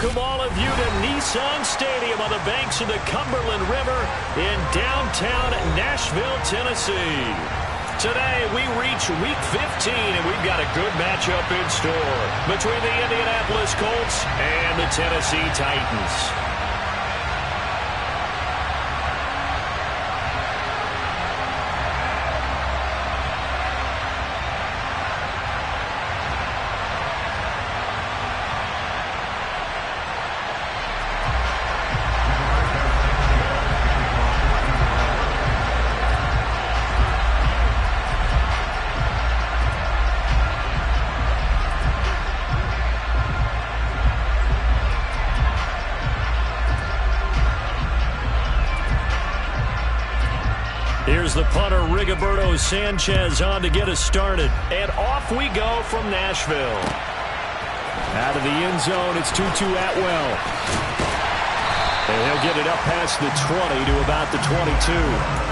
welcome all of you to Nissan Stadium on the banks of the Cumberland River in downtown Nashville, Tennessee. Today, we reach Week 15, and we've got a good matchup in store between the Indianapolis Colts and the Tennessee Titans. Here's the punter, Rigoberto Sanchez, on to get us started. And off we go from Nashville. Out of the end zone, it's Tutu Atwell. And he'll get it up past the 20 to about the 22.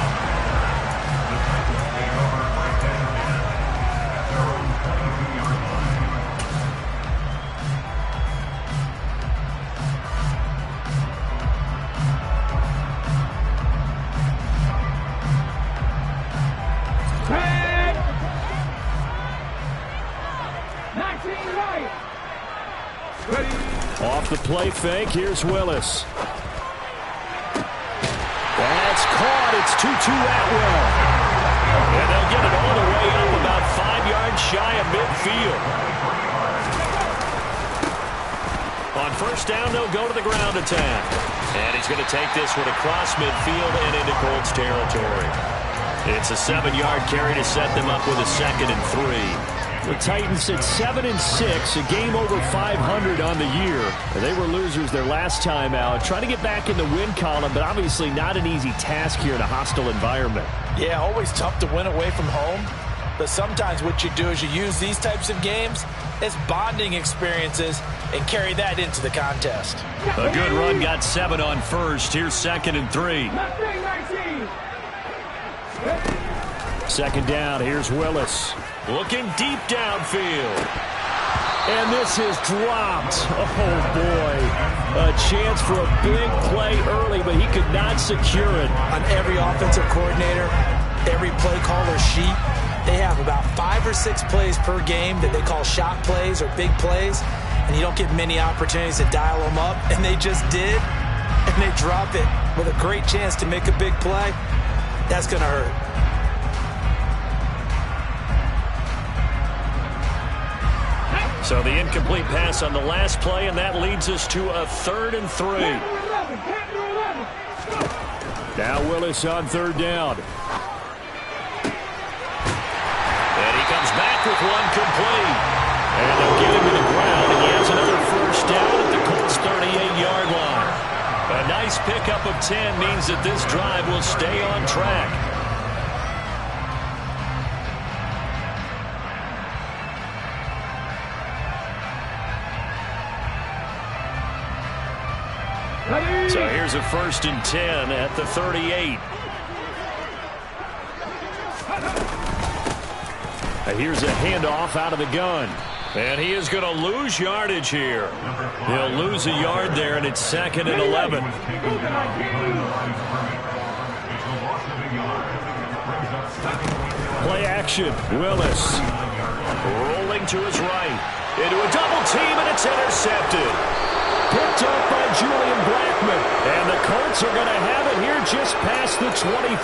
Off the play fake, here's Willis. That's caught, it's Tutu Atwell. And they'll get it all the way up about 5 yards shy of midfield. On first down, they'll go to the ground attack. And he's going to take this one across midfield and into Colts territory. It's a 7-yard carry to set them up with a 2nd and 3. The Titans at 7-6, a game over 500 on the year. They were losers their last time out, trying to get back in the win column, but obviously not an easy task here in a hostile environment. Yeah, always tough to win away from home, but sometimes what you do is you use these types of games as bonding experiences and carry that into the contest. A good run, got 7 on first. Here's 2nd and 3. 2nd down, here's Willis. Looking deep downfield. And this is dropped. Oh, boy. A chance for a big play early, but he could not secure it. On every offensive coordinator, every play caller sheet, they have about 5 or 6 plays per game that they call shot plays or big plays, and you don't get many opportunities to dial them up, and they just did, and they drop it with a great chance to make a big play. That's going to hurt. So the incomplete pass on the last play, and that leads us to a 3rd and 3. Now Willis on 3rd down. And he comes back with one complete. And they'll get him to the ground, and he has another first down at the Colts' 38-yard line. A nice pickup of 10 means that this drive will stay on track. So here's a 1st and 10 at the 38. Here's a handoff out of the gun. And he is going to lose yardage here. He'll lose a yard there, and it's 2nd and 11. Play action. Willis rolling to his right. Into a double team, and it's intercepted. Picked up by Julian Blackman. And the Colts are going to have it here just past the 25.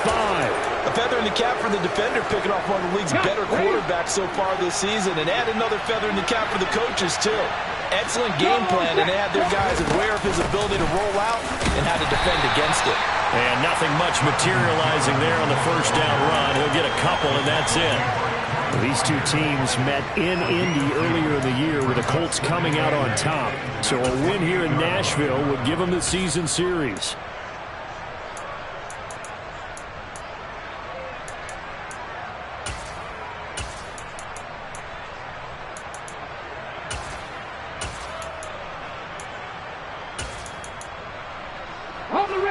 A feather in the cap for the defender, picking off one of the league's better quarterbacks so far this season. And add another feather in the cap for the coaches, too. Excellent game plan, and they had their guys aware of his ability to roll out and how to defend against it. And nothing much materializing there on the first down run. He'll get a couple, and that's it. These two teams met in Indy earlier in the year with the Colts coming out on top. So a win here in Nashville would give them the season series.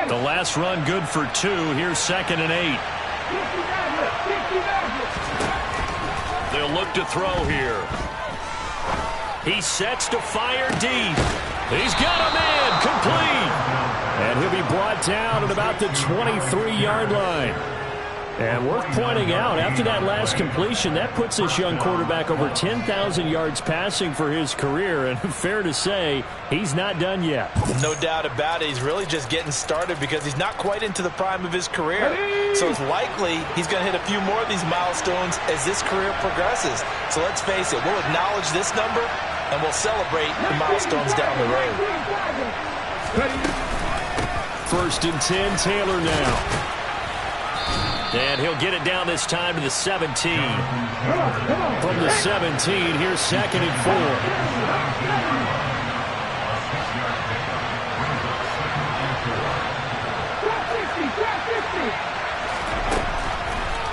The last run good for 2. Here's 2nd and 8. They'll look to throw here. He sets to fire deep. He's got a man complete. And he'll be brought down at about the 23-yard line. And worth pointing out, after that last completion, that puts this young quarterback over 10,000 yards passing for his career. And fair to say, he's not done yet. No doubt about it. He's really just getting started because he's not quite into the prime of his career. So it's likely he's going to hit a few more of these milestones as this career progresses. So let's face it, we'll acknowledge this number and we'll celebrate the milestones down the road. 1st and 10, Taylor now. And he'll get it down this time to the 17. From the 17, here's 2nd and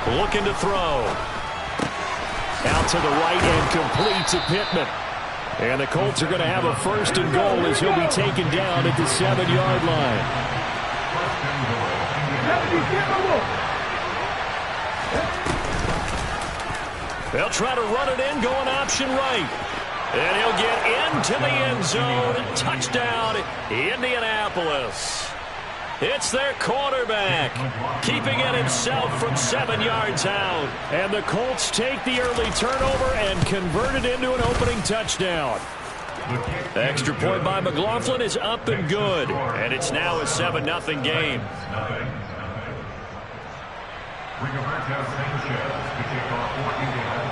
4. Looking to throw. Out to the right and complete to Pittman. And the Colts are going to have a 1st and goal as he'll be taken down at the 7-yard line. They'll try to run it in, going option right. And he'll get into the end zone. Touchdown, Indianapolis. It's their quarterback, keeping it himself from 7 yards out. And the Colts take the early turnover and convert it into an opening touchdown. The extra point by McLaughlin is up and good. And it's now a 7-0 game.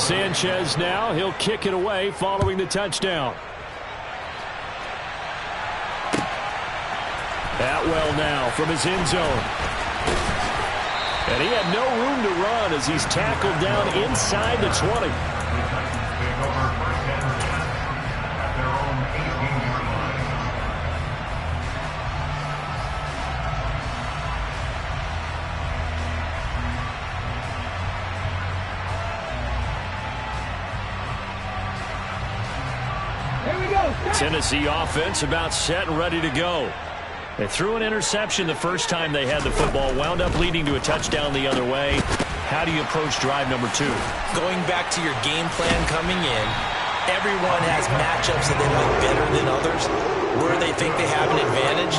Sanchez now, he'll kick it away following the touchdown. Atwell now from his end zone. And he had no room to run as he's tackled down inside the 20. Tennessee offense about set and ready to go. They threw an interception the first time they had the football, wound up leading to a touchdown the other way. How do you approach drive number 2? Going back to your game plan coming in, everyone has matchups that they like better than others. Where they think they have an advantage,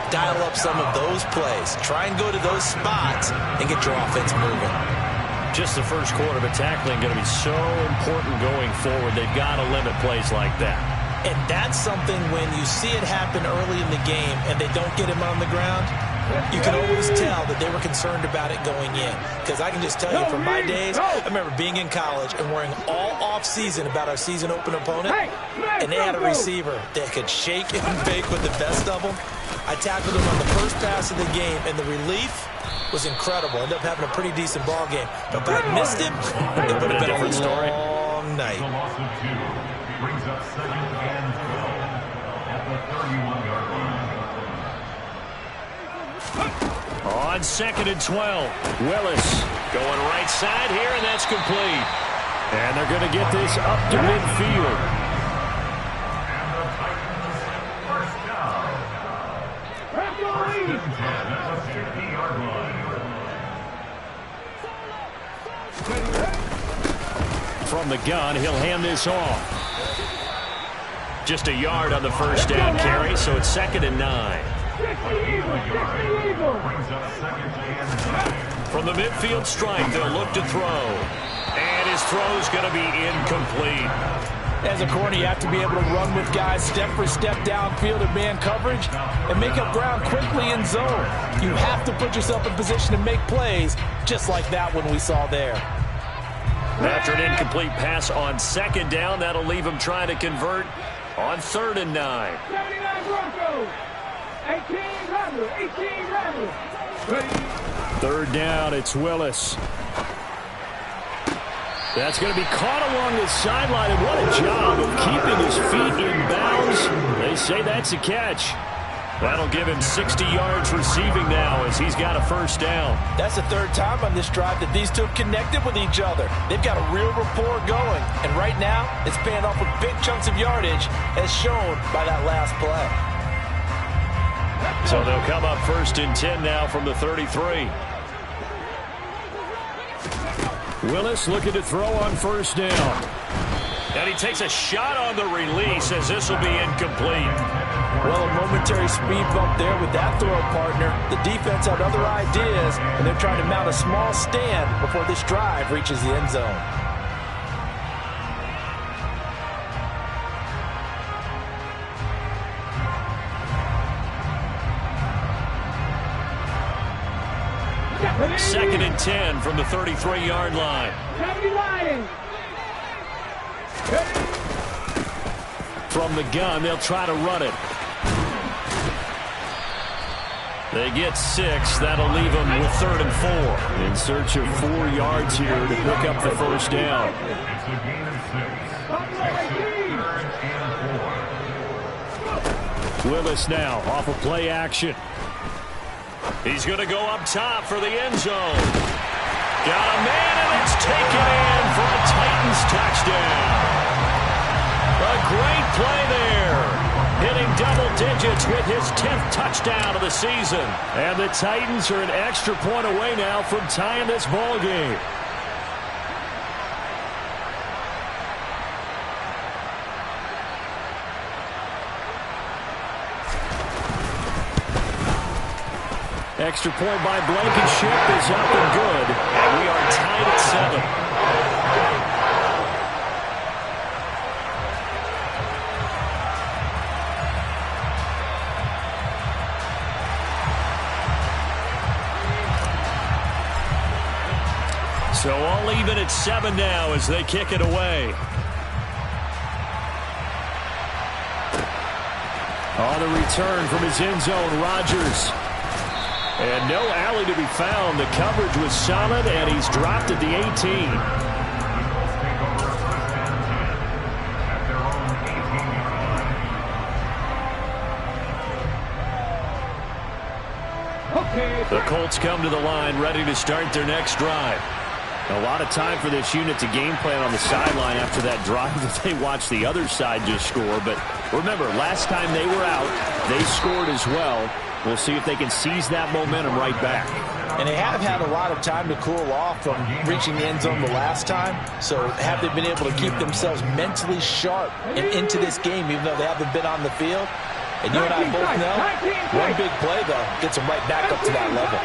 dial up some of those plays. Try and go to those spots and get your offense moving. Just the first quarter, but tackling going to be so important going forward. They've got to limit plays like that. And that's something when you see it happen early in the game and they don't get him on the ground, you can always tell that they were concerned about it going in. Because I can just tell you from my days, I remember being in college and worrying all off-season about our season-open opponent, and they had a receiver that could shake and bake with the best of them. I tackled him on the first pass of the game, and the relief was incredible. Ended up having a pretty decent ball game. But if I had missed him, it would have been a different story. Long night. Brings up 2nd and 12 at the 31-yard line. On 2nd and 12, Willis going right side here, and that's complete. And they're going to get this up to midfield. And the Titans first down. First and 10 at the 50-yard line. From the gun, he'll hand this off. Just a yard on the first down carry, so it's 2nd and 9. From the midfield stripe, they'll look to throw. And his throw's going to be incomplete. As a corner, you have to be able to run with guys step for step downfield in man coverage and make up ground quickly in zone. You have to put yourself in position to make plays, just like that one we saw there. After an incomplete pass on 2nd down, that'll leave him trying to convert on 3rd and 9. 79 Broncos. 18 3rd down, it's Willis. That's going to be caught along the sideline, and what a job of keeping his feet in bounds. They say that's a catch. That'll give him 60 yards receiving now as he's got a first down. That's the 3rd time on this drive that these two have connected with each other. They've got a real rapport going. And right now, it's paying off with big chunks of yardage as shown by that last play. So they'll come up 1st and 10 now from the 33. Willis looking to throw on 1st down. And he takes a shot on the release as this will be incomplete. Well, a momentary speed bump there with that throw partner. The defense had other ideas, and they're trying to mount a small stand before this drive reaches the end zone. Second and 10 from the 33-yard line. From the gun, they'll try to run it. They get 6. That'll leave them with 3rd and 4. In search of 4 yards here to pick up the first down. It's a gain of 6. Willis now off of play action. He's going to go up top for the end zone. Got a man, and it's taken in for a Titans touchdown. A great play there. Hitting double digits with his 10th touchdown of the season. And the Titans are an extra point away now from tying this ball game. Extra point by Blankenship is up and good. And we are tied at 7. So all even at 7 now as they kick it away. On the return from his end zone, Rodgers. And no alley to be found. The coverage was solid, and he's dropped at the 18. The Colts come to the line ready to start their next drive. A lot of time for this unit to game plan on the sideline after that drive that they watched the other side just score. But remember, last time they were out, they scored as well. We'll see if they can seize that momentum right back. And they have had a lot of time to cool off from reaching the end zone the last time. So have they been able to keep themselves mentally sharp and into this game, even though they haven't been on the field? And you and I both know, one big play, though, gets them right back up to that level.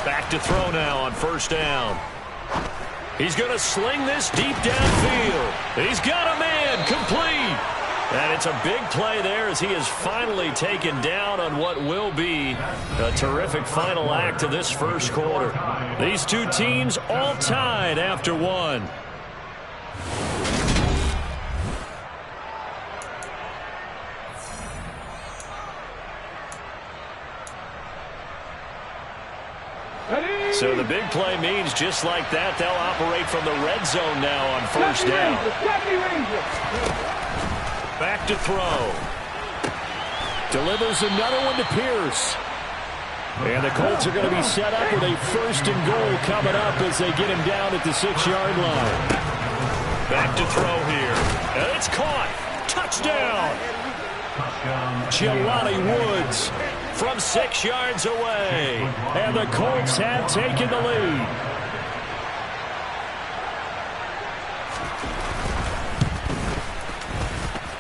Back to throw now on first down. He's going to sling this deep downfield. He's got a man, complete. And it's a big play there as he is finally taken down on what will be a terrific final act of this first quarter. These two teams all tied after 1. So the big play means just like that, they'll operate from the red zone now on first down. Back to throw. Delivers another one to Pierce. And the Colts are going to be set up with a 1st and goal coming up as they get him down at the 6-yard line. Back to throw here. And it's caught. Touchdown. Jelani Woods from 6 yards away. And the Colts have taken the lead.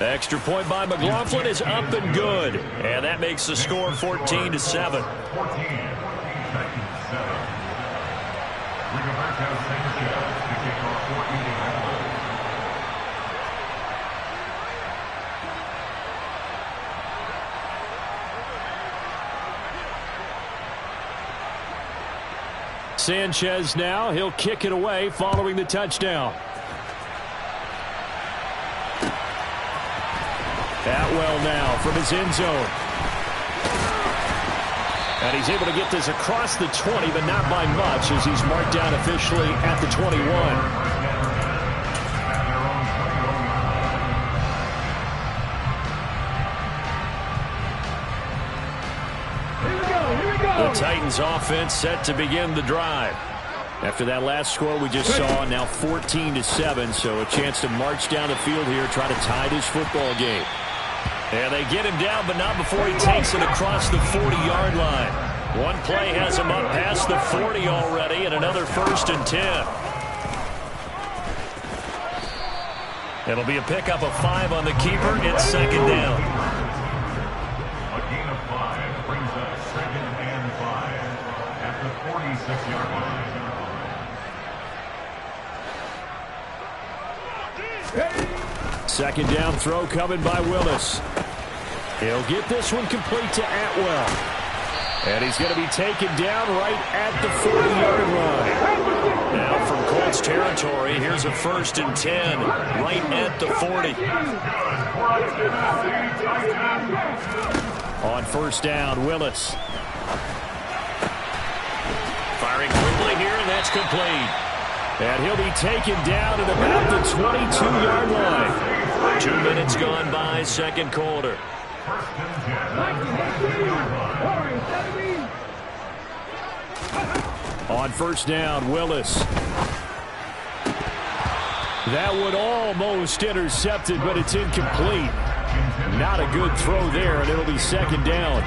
Extra point by McLaughlin is up and good. And that makes the score 14-7. 14. Sanchez now, he'll kick it away following the touchdown. Atwell now from his end zone. And he's able to get this across the 20, but not by much as he's marked down officially at the 21. The Titans offense set to begin the drive. After that last score we just saw, now 14-7, so a chance to march down the field here, try to tie this football game. And they get him down, but not before he takes it across the 40-yard line. One play has him up past the 40 already, and another 1st and 10. It'll be a pickup of 5 on the keeper. It's second down. A gain of 5 brings up 2nd and 5 at the 46-yard line. Second down throw coming by Willis. He'll get this one complete to Atwell. And he's going to be taken down right at the 40-yard line. Now from Colts territory, here's a 1st and 10 right at the 40. On 1st down, Willis. Firing quickly here, and that's complete. And he'll be taken down at about the 22-yard line. 2 minutes gone by, second quarter. On 1st down, Willis. That one almost intercepted, but it's incomplete. Not a good throw there, and it'll be second down.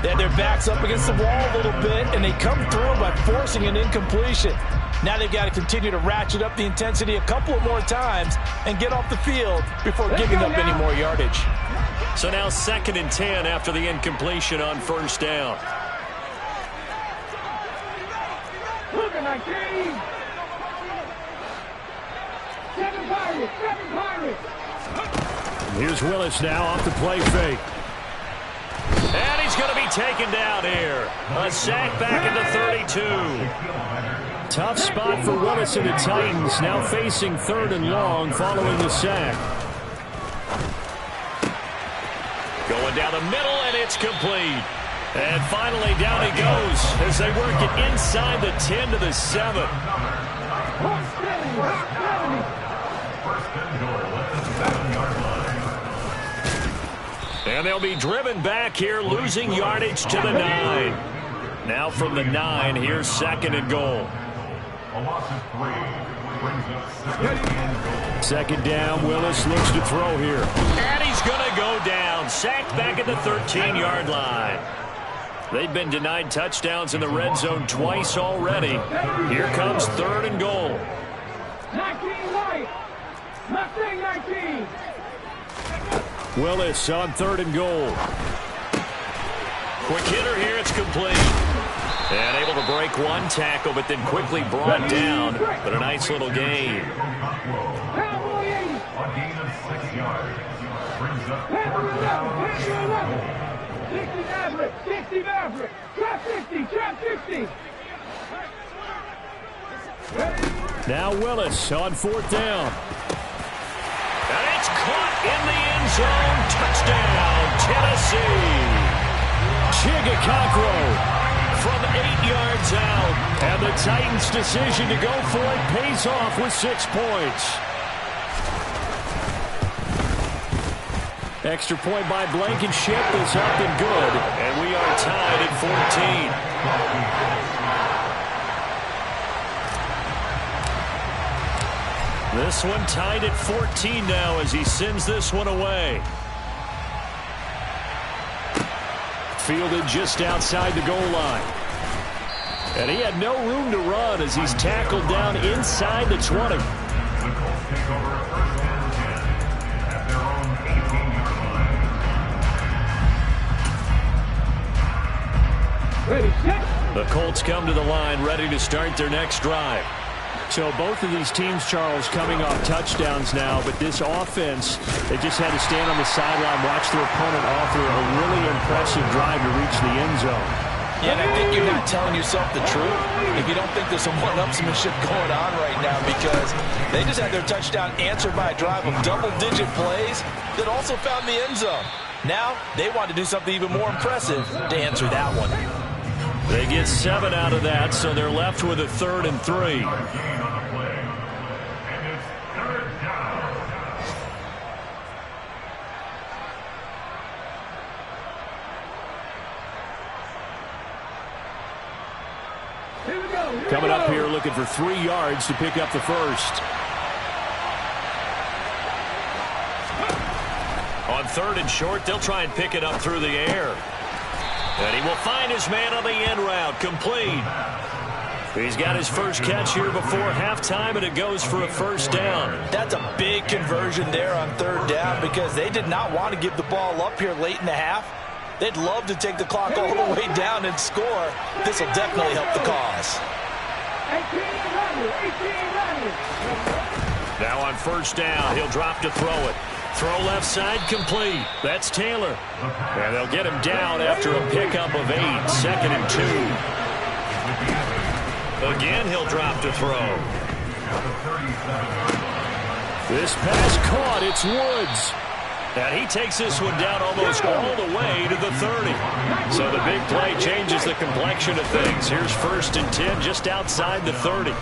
They had their backs up against the wall a little bit, and they come through by forcing an incompletion. Now they've got to continue to ratchet up the intensity a couple of more times and get off the field before giving up any more yardage. So now 2nd and 10 after the incompletion on 1st down. Look at my team. 7 Pirates, 7 Pirates. Here's Willis now off the play fake. And he's going to be taken down here. A sack back at the 32. Tough spot for Willis and the Titans, now facing 3rd and long following the sack. Going down the middle, and it's complete. And finally down he goes as they work it inside the 10 to the 7. And they'll be driven back here, losing yardage to the 9. Now from the 9, here's 2nd and goal. A loss of 3 brings up 2nd and goal. Second down, Willis looks to throw here. And he's going to go down, sacked back at the 13-yard line. They've been denied touchdowns in the red zone twice already. Here comes 3rd and goal. 19 White. Mustang 19. Willis on 3rd and goal. Quick hitter here, it's complete. And able to break one tackle, but then quickly brought down. But a nice little gain. A gain of 6 yards brings up 4th down and goal. 60 Maverick, 60 Maverick. Trap 50, trap 50. Now Willis on 4th down. And it's caught in the end zone. Touchdown, Tennessee. Chigakakro from 8 yards out. And the Titans' decision to go for it pays off with 6 points. Extra point by Blankenship is up and good. And we are tied at 14. This one tied at 14 now as he sends this one away. Fielded just outside the goal line. And he had no room to run as he's tackled down inside the 20. The Colts take over 1st and 10 at their own 18-yard line. Ready, set. The Colts come to the line ready to start their next drive. So both of these teams, Charles, coming off touchdowns now, but this offense, they just had to stand on the sideline, watch their opponent offer a really impressive drive to reach the end zone. Yeah, and I think you're not telling yourself the truth if you don't think there's some one-upsmanship going on right now, because they just had their touchdown answered by a drive of double-digit plays that also found the end zone. Now they want to do something even more impressive to answer that one. They get 7 out of that, so they're left with a 3rd and 3. Coming up here looking for 3 yards to pick up the first. On 3rd and short, they'll try and pick it up through the air. And he will find his man on the end route, complete. He's got his first catch here before halftime, and it goes for a first down. That's a big conversion there on third down because they did not want to give the ball up here late in the half. They'd love to take the clock all the way down and score. This will definitely help the cause. 18 Now on first down, he'll drop to throw it. Throw left side complete. That's Taylor. And they'll get him down after a pickup of 8. 2nd and 2. Again, he'll drop to throw. This pass caught. It's Woods. And he takes this one down almost all the way to the 30. So the big play changes the complexion of things. Here's 1st and 10 just outside the 30.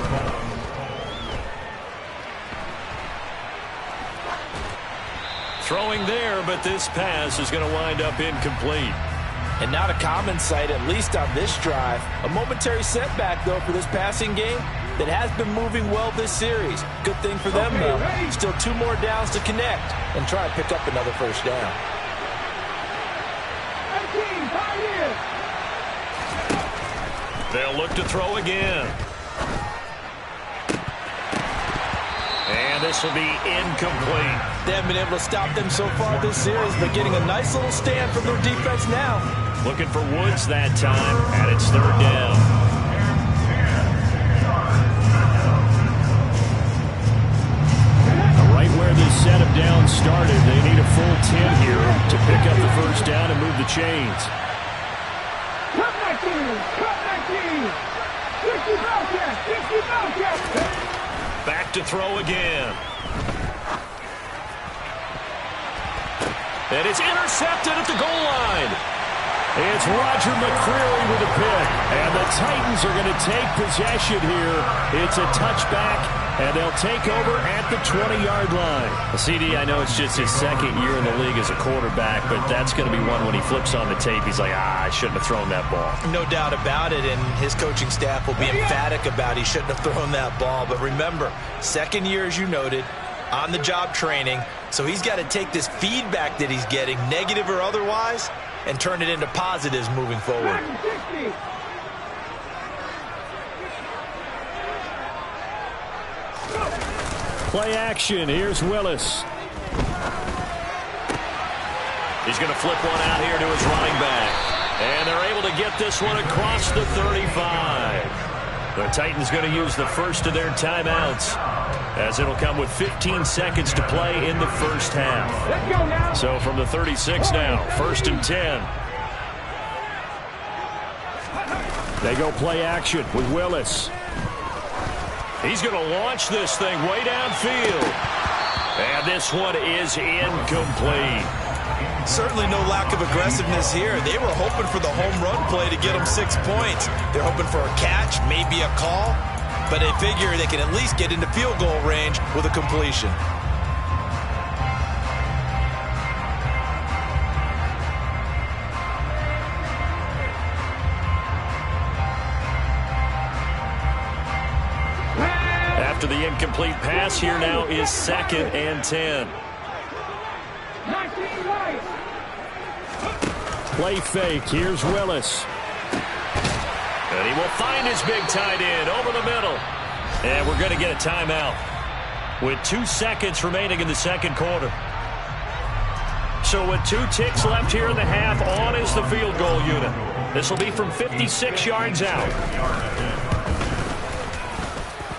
Throwing there, but this pass is going to wind up incomplete. And not a common sight, at least on this drive. A momentary setback, though, for this passing game that has been moving well this series. Good thing for them, though. Still 2 more downs to connect and try to pick up another first down. They'll look to throw again. And this will be incomplete. They haven't been able to stop them so far this series, but getting a nice little stand from their defense now. Looking for Woods that time, and it's 3rd down. Right where this set of downs started, they need a full 10 here to pick up the first down and move the chains. Cut that team! Cut that team! 60 Bellcat! 60 Bellcat! Back to throw again. And it's intercepted at the goal line. It's Roger McCreary with a pick. And the Titans are going to take possession here. It's a touchback, and they'll take over at the 20-yard line. CD, I know it's just his 2nd year in the league as a quarterback, but that's going to be one when he flips on the tape. He's like, I shouldn't have thrown that ball. No doubt about it, and his coaching staff will be emphatic about he shouldn't have thrown that ball. But remember, 2nd year, as you noted, on-the-job training, so he's got to take this feedback that he's getting, negative or otherwise, and turn it into positives moving forward. Play action. Here's Willis. He's going to flip one out here to his running back. And they're able to get this one across the 35. The Titans going to use the first of their timeouts, as it'll come with 15 seconds to play in the first half. So from the 36 now, 1st and 10. They go play action with Willis. He's going to launch this thing way downfield. And this one is incomplete. Certainly no lack of aggressiveness here. They were hoping for the home run play to get them 6 points. They're hoping for a catch, maybe a call, but they figure they can at least get into field goal range with a completion. After the incomplete pass, here now is 2nd and 10. Play fake. Here's Willis. And he will find his big tight end over the middle. And we're going to get a timeout with 2 seconds remaining in the 2nd quarter. So with 2 ticks left here in the half, on is the field goal unit. This will be from 56 yards out.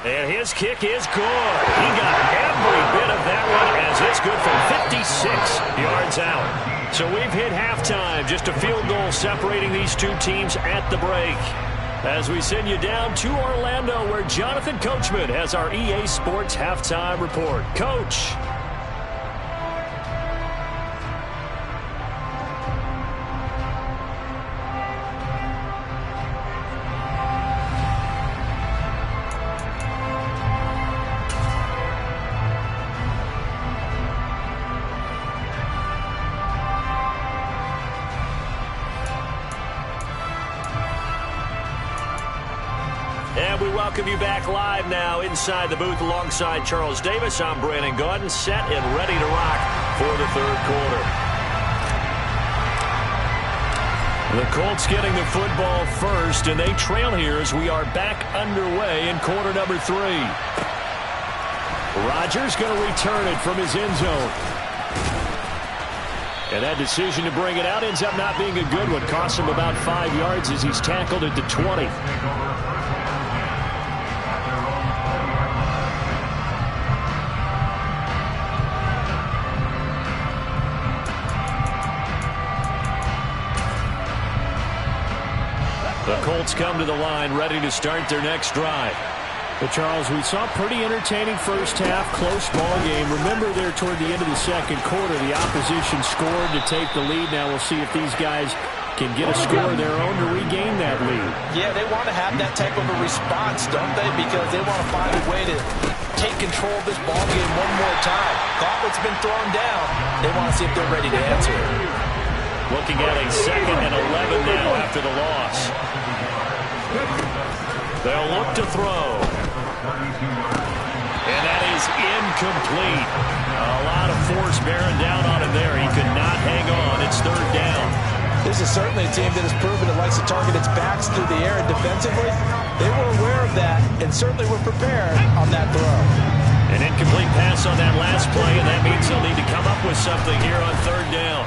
And his kick is good. He got every bit of that one as it's good from 56 yards out. So we've hit halftime. Just a field goal separating these 2 teams at the break. As we send you down to Orlando, where Jonathan Coachman has our EA Sports halftime report. Coach. And we welcome you back live now inside the booth alongside Charles Davis. I'm Brandon Gaudin, set and ready to rock for the 3rd quarter. The Colts getting the football first, and they trail here as we are back underway in quarter number 3. Rodgers going to return it from his end zone. And that decision to bring it out ends up not being a good one. Costs him about 5 yards as he's tackled at the 20. The Colts come to the line, ready to start their next drive. But, Charles, we saw a pretty entertaining first half, close ball game. Remember there toward the end of the second quarter, the opposition scored to take the lead. Now we'll see if these guys can get a score of their own to regain that lead. Yeah, they want to have that type of a response, don't they? Because they want to find a way to take control of this ball game one more time. Gauntlet's been thrown down. They want to see if they're ready to answer it. Looking at a 2nd and 11 now after the loss. They'll look to throw. And that is incomplete. A lot of force bearing down on him there. He could not hang on. It's 3rd down. This is certainly a team that has proven it likes to target its backs through the air and defensively. They were aware of that and certainly were prepared on that throw. An incomplete pass on that last play, and that means they'll need to come up with something here on 3rd down.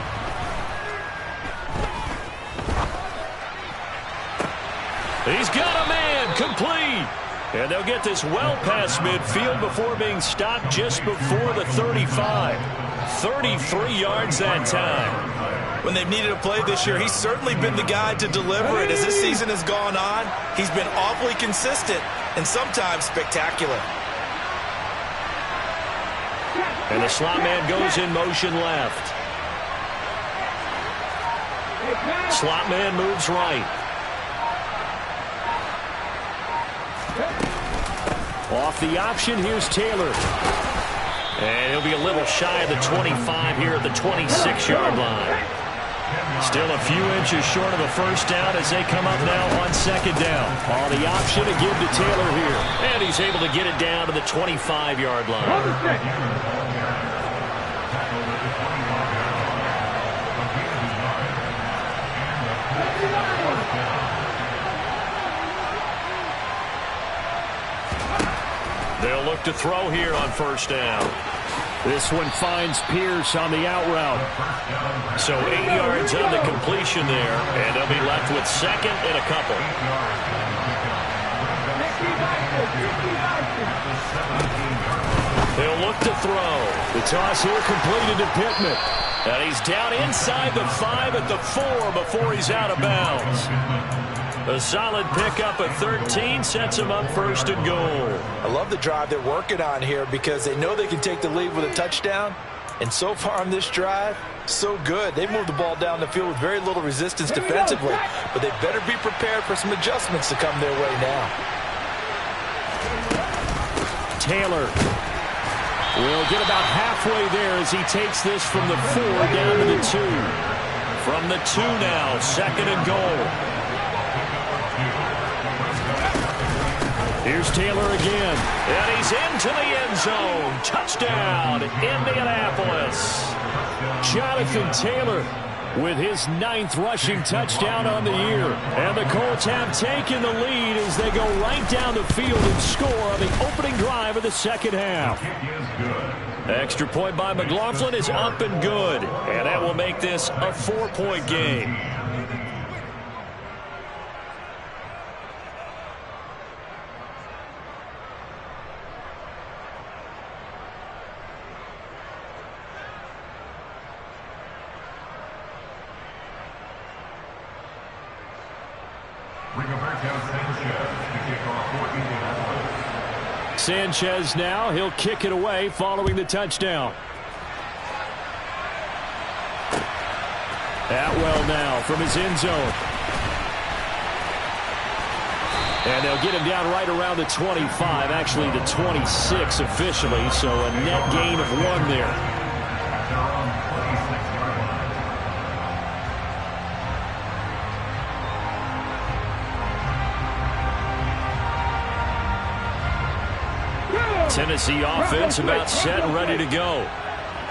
He's got a man, complete. And they'll get this well past midfield before being stopped just before the 35. 33 yards that time. When they've needed a play this year, he's certainly been the guy to deliver it. As this season has gone on, he's been awfully consistent and sometimes spectacular. And the slot man goes in motion left. Slot man moves right. Off the option, here's Taylor. And he'll be a little shy of the 25 here at the 26-yard line. Still a few inches short of a first down as they come up now on 2nd down. On the option to give to Taylor here. And he's able to get it down to the 25-yard line. They'll look to throw here on 1st down. This one finds Pierce on the out route. So 8 yards on the completion there, and they'll be left with 2nd and a couple. They'll look to throw. The toss here completed to Pittman. And he's down inside the 5 at the 4 before he's out of bounds. A solid pickup at 13 sets him up 1st and goal. I love the drive they're working on here because they know they can take the lead with a touchdown. And so far on this drive, so good. They moved the ball down the field with very little resistance defensively. But they better be prepared for some adjustments to come their way now. Taylor will get about halfway there as he takes this from the 4 down to the 2. From the 2 now, 2nd and goal. Here's Taylor again. And he's into the end zone. Touchdown, Indianapolis. Jonathan Taylor with his 9th rushing touchdown on the year. And the Colts have taken the lead as they go right down the field and score on the opening drive of the 2nd half. Extra point by McLaughlin is up and good. And that will make this a 4-point game. Sanchez now, he'll kick it away following the touchdown. Atwell now from his end zone. And they'll get him down right around the 25, actually the 26 officially, so a net gain of 1 there. Tennessee offense about set and ready to go.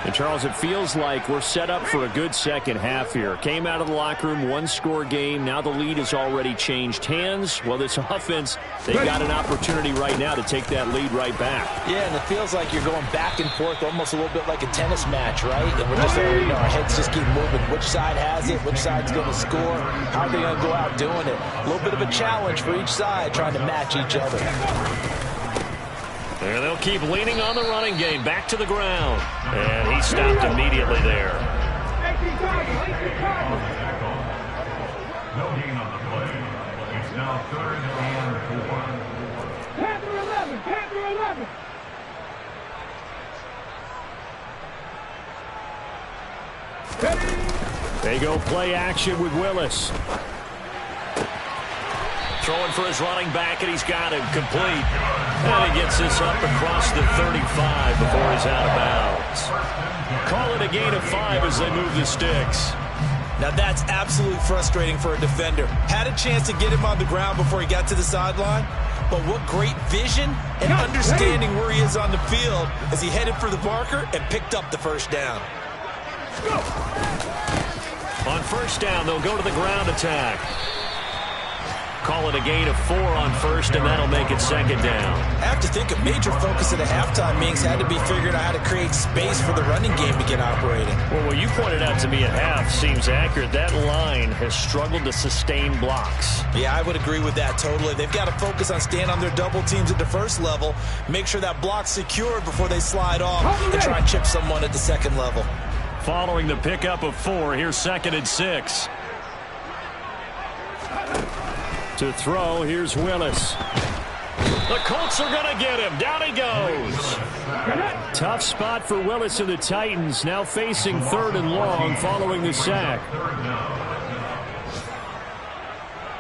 And, Charles, it feels like we're set up for a good second half here. Came out of the locker room, one-score game. Now the lead has already changed hands. Well, this offense, they've got an opportunity right now to take that lead right back. Yeah, and it feels like you're going back and forth almost a little bit like a tennis match, right? And we're just, our heads just keep moving. Which side has it? Which side's going to score? How are they going to go out doing it? A little bit of a challenge for each side trying to match each other. There they'll keep leaning on the running game. Back to the ground. And he stopped immediately there. No gain on the play. It's now 3rd and 4. Panther 11, Panther 11. They go play action with Willis. Throwing for his running back, and he's got him complete. And he gets this up across the 35 before he's out of bounds. Call it a gain of 5 as they move the sticks. Now that's absolutely frustrating for a defender. Had a chance to get him on the ground before he got to the sideline, but what great vision and understanding where he is on the field as he headed for the marker and picked up the first down. On first down, they'll go to the ground attack. Call it a gain of 4 on first, and that'll make it second down. I have to think a major focus at the halftime meetings had to be figuring out how to create space for the running game to get operating. Well, what you pointed out to me at half seems accurate. That line has struggled to sustain blocks. Yeah, I would agree with that totally. They've got to focus on staying on their double teams at the first level, make sure that block's secured before they slide off and try and chip someone at the second level. Following the pickup of 4, here's 2nd and 6. To throw, here's Willis. The Colts are going to get him. Down he goes. Tough spot for Willis and the Titans, now facing 3rd and long following the sack.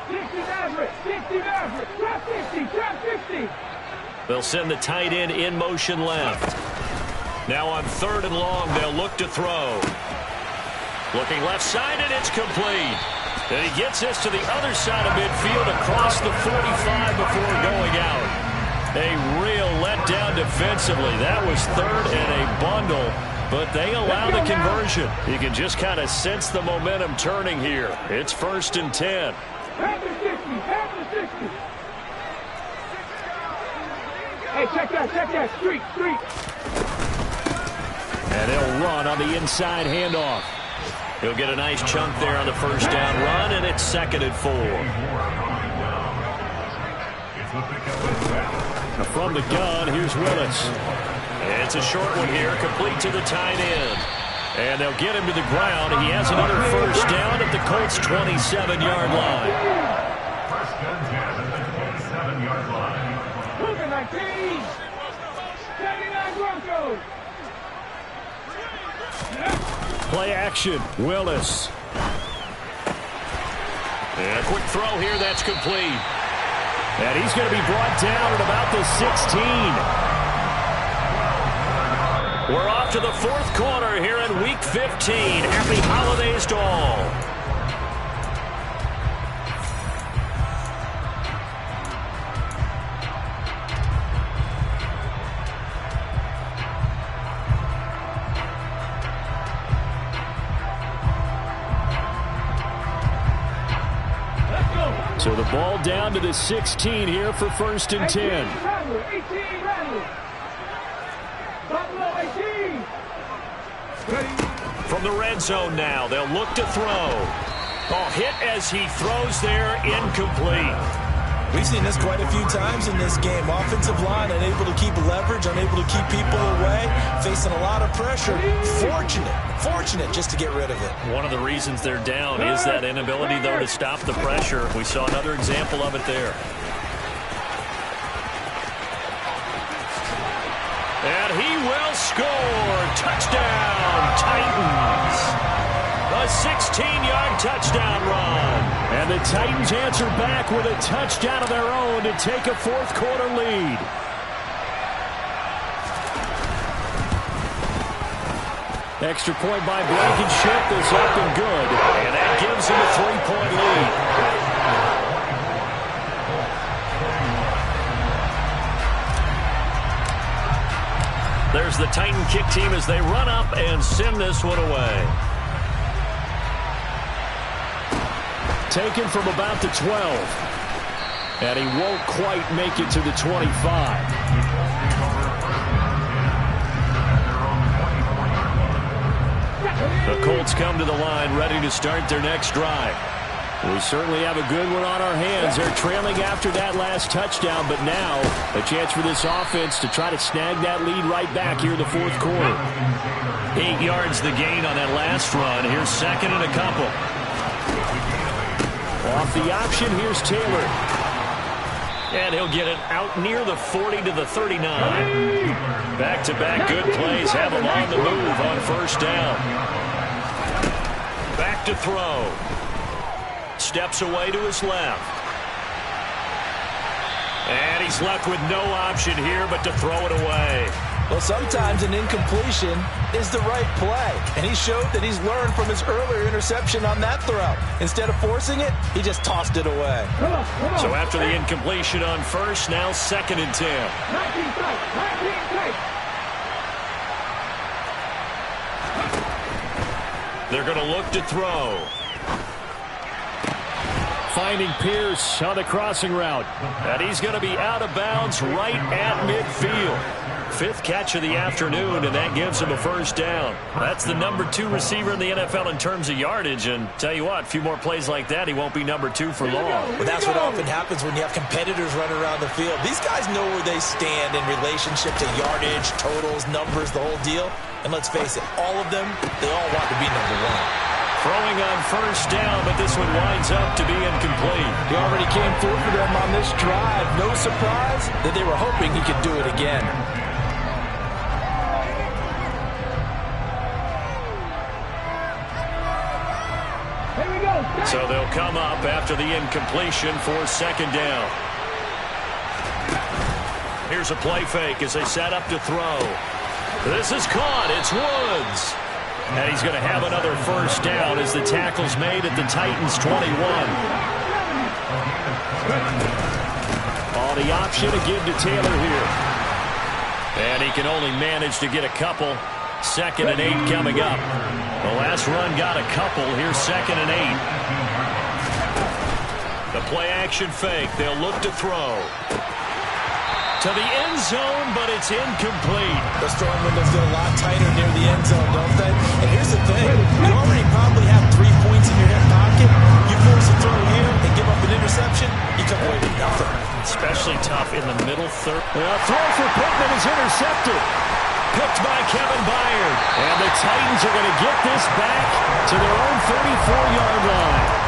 60 Maverick, 60 Maverick, trap 60, trap 60. They'll send the tight end in motion left. Now on 3rd and long, they'll look to throw. Looking left side, and it's complete. And he gets this to the other side of midfield across the 45 before going out. A real letdown defensively. That was 3rd and a bundle, but they allow the conversion. You can just kind of sense the momentum turning here. It's 1st and 10. Panther 60, Panther 60. Hey, check that, street. And he'll run on the inside handoff. He'll get a nice chunk there on the first down run, and it's 2nd and 4. Now from the gun, here's Willis. It's a short one here, complete to the tight end. And they'll get him to the ground. He has another first down at the Colts' 27-yard line. First and 10 at the 27-yard line. Boovenile 19. 79 Broncos. Play action, Willis. And a quick throw here, that's complete. And he's going to be brought down at about the 16. We're off to the 4th quarter here in Week 15. Happy holidays to all. So the ball down to the 16 here for 1st and 10. 18 Rattler. Buffalo 18. From the red zone now, they'll look to throw. Oh, hit as he throws there, incomplete. We've seen this quite a few times in this game. Offensive line unable to keep leverage, unable to keep people away, facing a lot of pressure. Fortunate just to get rid of it. One of the reasons they're down is that inability, though, to stop the pressure. We saw another example of it there. And he will score. Touchdown, Titans. A 16-yard touchdown run. And the Titans answer back with a touchdown of their own to take a 4th quarter lead. Extra point by Blankenship is up and good. And that gives him a 3-point lead. There's the Titan kick team as they run up and send this one away. Taken from about the 12. And he won't quite make it to the 25. The Colts come to the line ready to start their next drive. We certainly have a good one on our hands. They're trailing after that last touchdown, but now a chance for this offense to try to snag that lead right back here in the fourth quarter. 8 yards the gain on that last run. Here's second and a couple. Off the option, here's Taylor. And he'll get it out near the 40 to the 39. Back-to-back good plays have him on the move on first down. Back to throw. Steps away to his left. And he's left with no option here but to throw it away. Well, sometimes an incompletion is the right play. And he showed that he's learned from his earlier interception on that throw. Instead of forcing it, he just tossed it away. So after the incompletion on first, now second and 10. They're going to look to throw. Finding Pierce on the crossing route. And he's going to be out of bounds right at midfield. 5th catch of the afternoon, and that gives him a first down. That's the number 2 receiver in the NFL in terms of yardage. And tell you what, a few more plays like that, he won't be number 2 for long. But that's what often happens when you have competitors running around the field. These guys know where they stand in relationship to yardage, totals, numbers, the whole deal. And let's face it, all of them, they all want to be number 1. Throwing on first down, but this one winds up to be incomplete. He already came through for them on this drive. No surprise that they were hoping he could do it again. Here we go. So they'll come up after the incompletion for second down. Here's a play fake as they set up to throw. This is caught. It's Woods. And he's going to have another first down as the tackle's made at the Titans' 21. On the option to give to Taylor here. And he can only manage to get a couple. Second and 8 coming up. The last run got a couple. Here's second and 8. The play action fake. They'll look to throw. To the end zone, but it's incomplete. The storm windows get a lot tighter near the end zone, don't they? And here's the thing. You already probably have 3 points in your hip pocket. You force a throw here and give up an interception, you come away with nothing. Especially tough in the middle third. Well, throw for Pittman is intercepted. Picked by Kevin Byard. And the Titans are going to get this back to their own 34-yard line.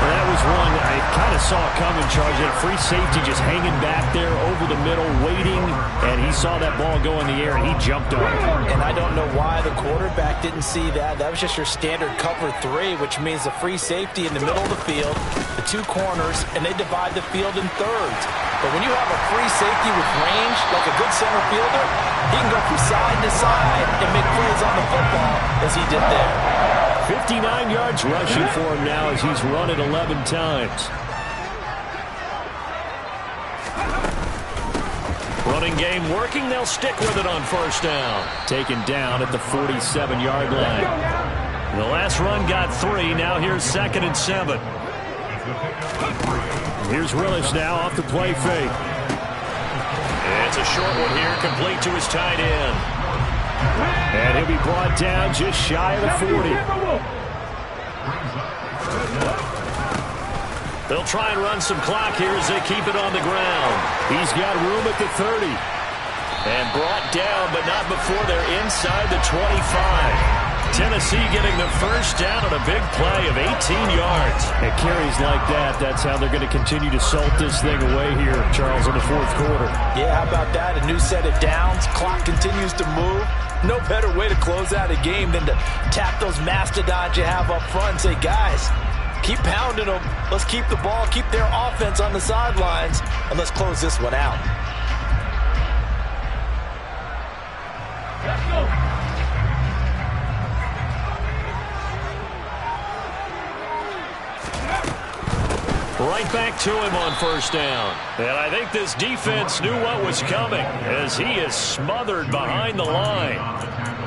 Well, that was one I kind of saw coming, Charles. He had a free safety just hanging back there over the middle, waiting, and he saw that ball go in the air, and he jumped on it. And I don't know why the quarterback didn't see that. That was just your standard cover 3, which means the free safety in the middle of the field, the 2 corners, and they divide the field in thirds. But when you have a free safety with range, like a good center fielder, he can go from side to side and make plays on the football as he did there. 59 yards rushing for him now as he's run it 11 times. Running game working. They'll stick with it on first down. Taken down at the 47-yard line. The last run got 3. Now here's second and 7. Here's Willis now off the play fake. It's a short one here, complete to his tight end. And he'll be brought down just shy of the 40. They'll try and run some clock here as they keep it on the ground. He's got room at the 30. And brought down, but not before they're inside the 25. Tennessee getting the first down on a big play of 18 yards. At carries like that, that's how they're going to continue to salt this thing away here, Charles, in the fourth quarter. Yeah, how about that? A new set of downs. Clock continues to move. No better way to close out a game than to tap those mastodons you have up front and say, guys, keep pounding them. Let's keep the ball, keep their offense on the sidelines, and let's close this one out. Let's go. Right back to him on first down. And I think this defense knew what was coming as he is smothered behind the line.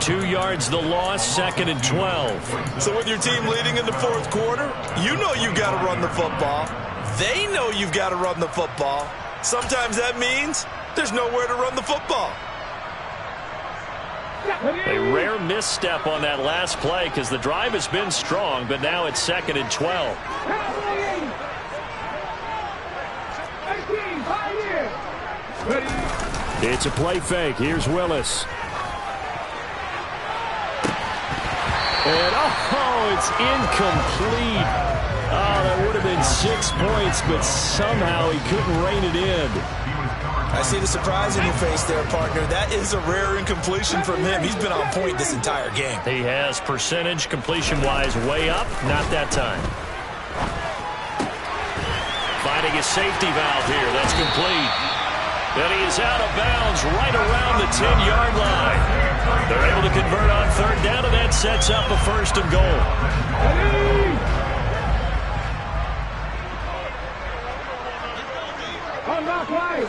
2 yards the loss, 2nd and 12. So with your team leading in the fourth quarter, you know you've got to run the football. They know you've got to run the football. Sometimes that means there's nowhere to run the football. A rare misstep on that last play because the drive has been strong, but now it's 2nd and 12. It's a play fake. Here's Willis. And, it's incomplete. Oh, that would have been 6 points, but somehow he couldn't rein it in. I see the surprise in your face there, partner. That is a rare incompletion from him. He's been on point this entire game. He has percentage completion-wise way up. Not that time. Finding a safety valve here. That's complete. And he is out of bounds right around the 10-yard line. They're able to convert on third down, and that sets up a 1st and goal. Unlock line.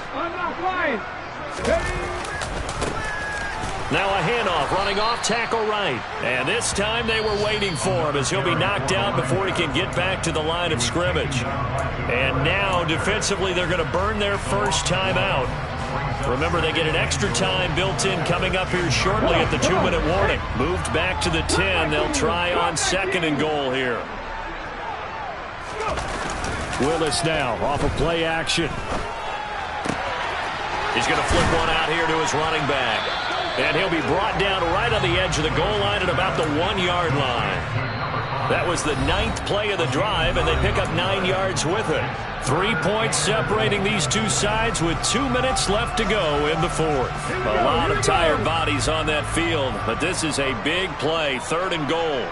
Now a handoff, running off tackle right. And this time they were waiting for him as he'll be knocked down before he can get back to the line of scrimmage. And now defensively they're going to burn their first time out. Remember, they get an extra time built in coming up here shortly at the 2-minute warning. Moved back to the 10. They'll try on 2nd and goal here. Willis now off of play action. He's going to flip one out here to his running back. And he'll be brought down right on the edge of the goal line at about the 1-yard line. That was the 9th play of the drive, and they pick up 9 yards with it. 3 points separating these two sides with 2 minutes left to go in the fourth. A lot of tired bodies on that field, but this is a big play, 3rd and goal.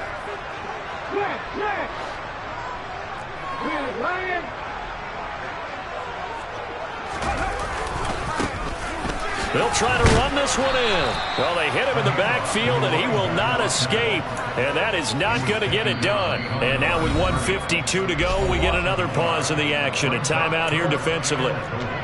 They'll try to run this one in. Well, they hit him in the backfield, and he will not escape. And that is not going to get it done. And now with 1:52 to go, we get another pause in the action. A timeout here defensively.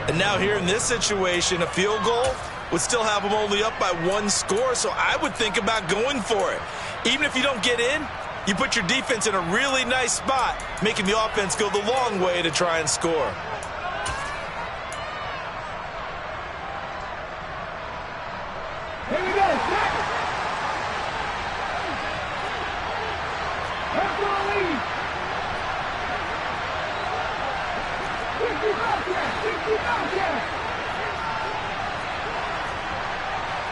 And now here in this situation, a field goal would still have them only up by 1 score, so I would think about going for it. Even if you don't get in, you put your defense in a really nice spot, making the offense go the long way to try and score. Here we go, set. Let's go, lead. 60 Bobcats, 60 Bobcats.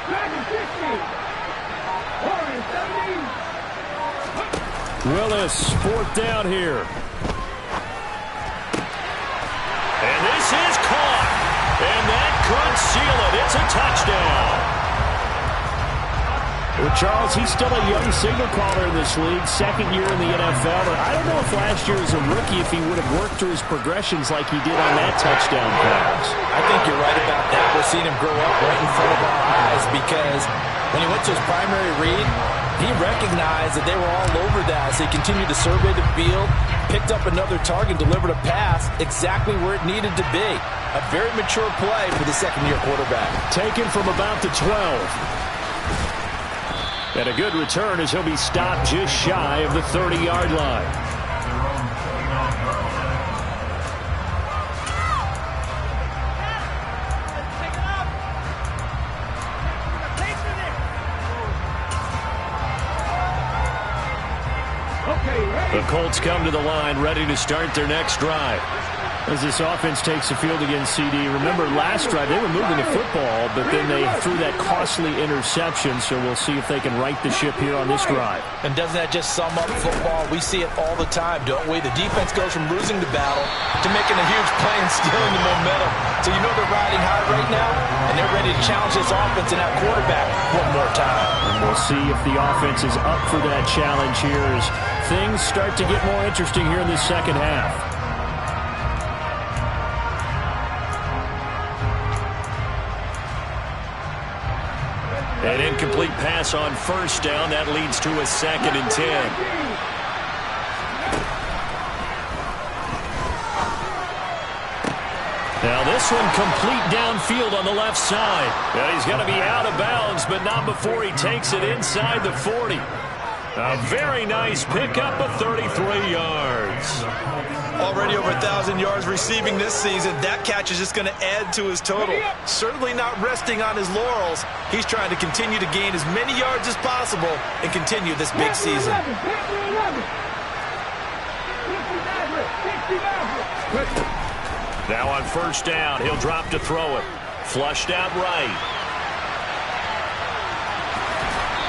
Dragon 60. Orange 70. Willis, 4th down here. And this is caught. And that could seal it. It's a touchdown. Well, Charles, he's still a young signal caller in this league, 2nd year in the NFL. But I don't know if last year as a rookie, if he would have worked through his progressions like he did on that touchdown pass. I think you're right about that. We're seeing him grow up right in front of our eyes because when he went to his primary read, he recognized that they were all over that. So he continued to survey the field, picked up another target, delivered a pass exactly where it needed to be. A very mature play for the 2nd-year quarterback. Taken from about the 12. And a good return as he'll be stopped just shy of the 30-yard line. The Colts come to the line ready to start their next drive. As this offense takes the field against CD, remember last drive they were moving the football, but then they threw that costly interception, so we'll see if they can right the ship here on this drive. And doesn't that just sum up football? We see it all the time, don't we? The defense goes from losing the battle to making a huge play and stealing the momentum. So you know they're riding high right now, and they're ready to challenge this offense and that quarterback one more time. And we'll see if the offense is up for that challenge here as things start to get more interesting here in this second half. An incomplete pass on first down. That leads to a 2nd and 10. Now this one complete downfield on the left side. And he's going to be out of bounds, but not before he takes it inside the 40. A very nice pickup of 33 yards. Already over 1,000 yards receiving this season. That catch is just going to add to his total. Certainly not resting on his laurels. He's trying to continue to gain as many yards as possible and continue this big season. Now on first down, he'll drop to throw it. Flushed out right.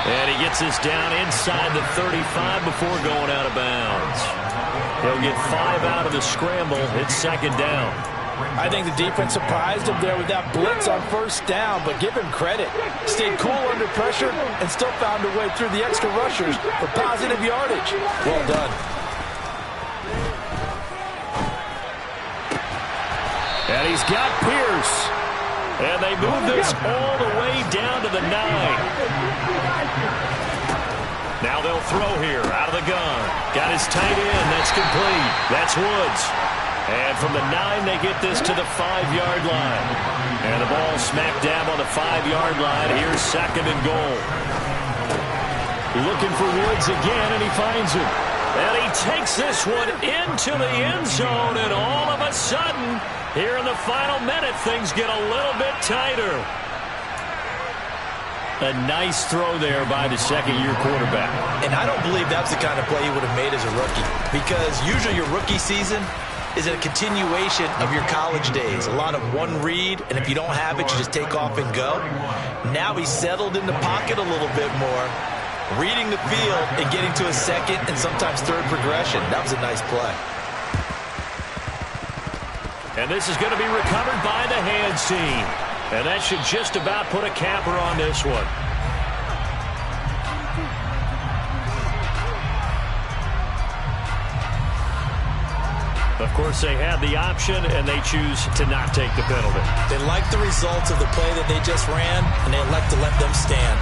And he gets this down inside the 35 before going out of bounds. He'll get 5 out of the scramble. It's second down. I think the defense surprised him there with that blitz on first down, but give him credit. Stayed cool under pressure and still found a way through the extra rushers for positive yardage. Well done. And he's got Pierce. And they move this all the way down to the 9. Now they'll throw here out of the gun. Got his tight end. That's complete. That's Woods. And from the 9, they get this to the 5-yard line. And the ball smack dab on the 5-yard line. Here's second and goal. Looking for Woods again, and he finds him. And he takes this one into the end zone, and all of a sudden, here in the final minute, things get a little bit tighter. A nice throw there by the second-year quarterback. And I don't believe that's the kind of play he would have made as a rookie, because usually your rookie season is a continuation of your college days. A lot of one read, and if you don't have it, you just take off and go. Now he's settled in the pocket a little bit more, reading the field and getting to a second and sometimes third progression. That was a nice play. And this is going to be recovered by the hands team. And that should just about put a capper on this one. Of course, they had the option, and they choose to not take the penalty. They like the results of the play that they just ran, and they elect to let them stand.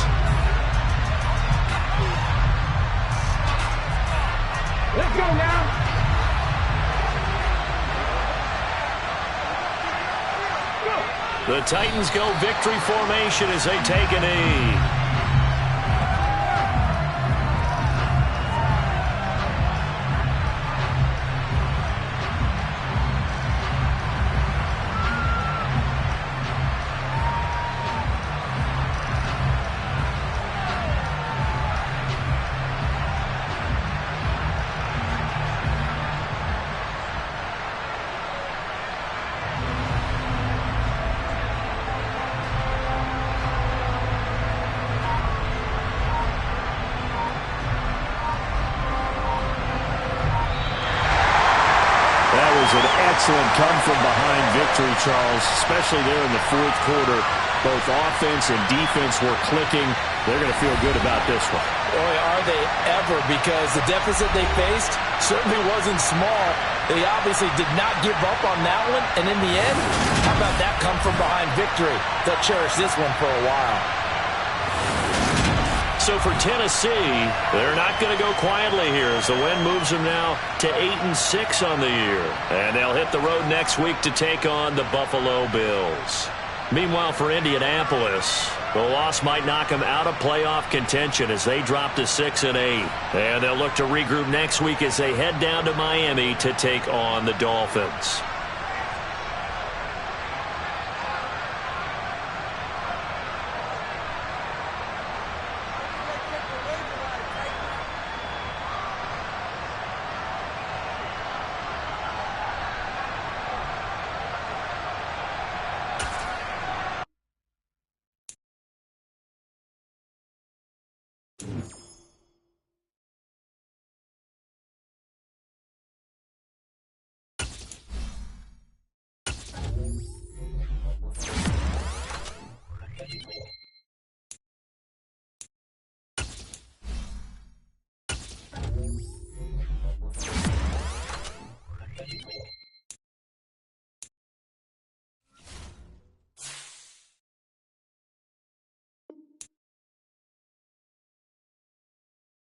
Let's go now. The Titans go victory formation as they take a knee. Excellent come-from-behind victory, Charles, especially there in the fourth quarter. Both offense and defense were clicking. They're going to feel good about this one. Boy, are they ever, because the deficit they faced certainly wasn't small. They obviously did not give up on that one, and in the end, how about that come-from-behind victory? They'll cherish this one for a while. So for Tennessee, they're not going to go quietly here as the win moves them now to 8-6 on the year. And they'll hit the road next week to take on the Buffalo Bills. Meanwhile, for Indianapolis, the loss might knock them out of playoff contention as they drop to 6-8. And they'll look to regroup next week as they head down to Miami to take on the Dolphins.